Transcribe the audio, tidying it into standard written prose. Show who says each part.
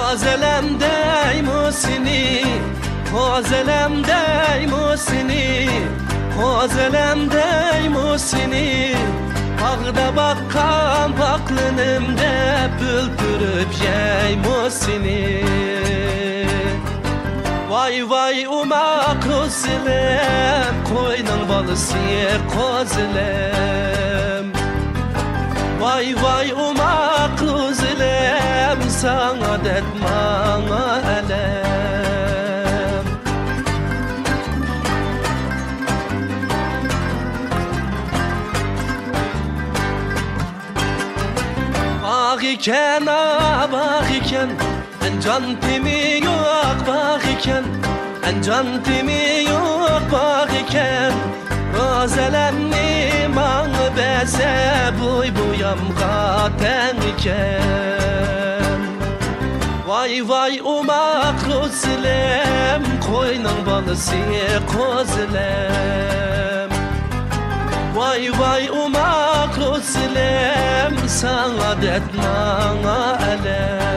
Speaker 1: Hazelem değmesini, hazelem değmesini, hazelem değmesini. Bağda bakkan baklınımda bülbürüp yeymesini. Vay vay umak özlem, koynun balısı kozlem. Vay vay umak özlem, sana detmana elem. Bak iken bak iken, can temi yok bak iken, can temi yok bak iken. Rozelemni man bese buy buyam gaten iken. Vay vay umak özlem, koynun balısı kozlem. Vay vay umak özlem, sana detmana elem.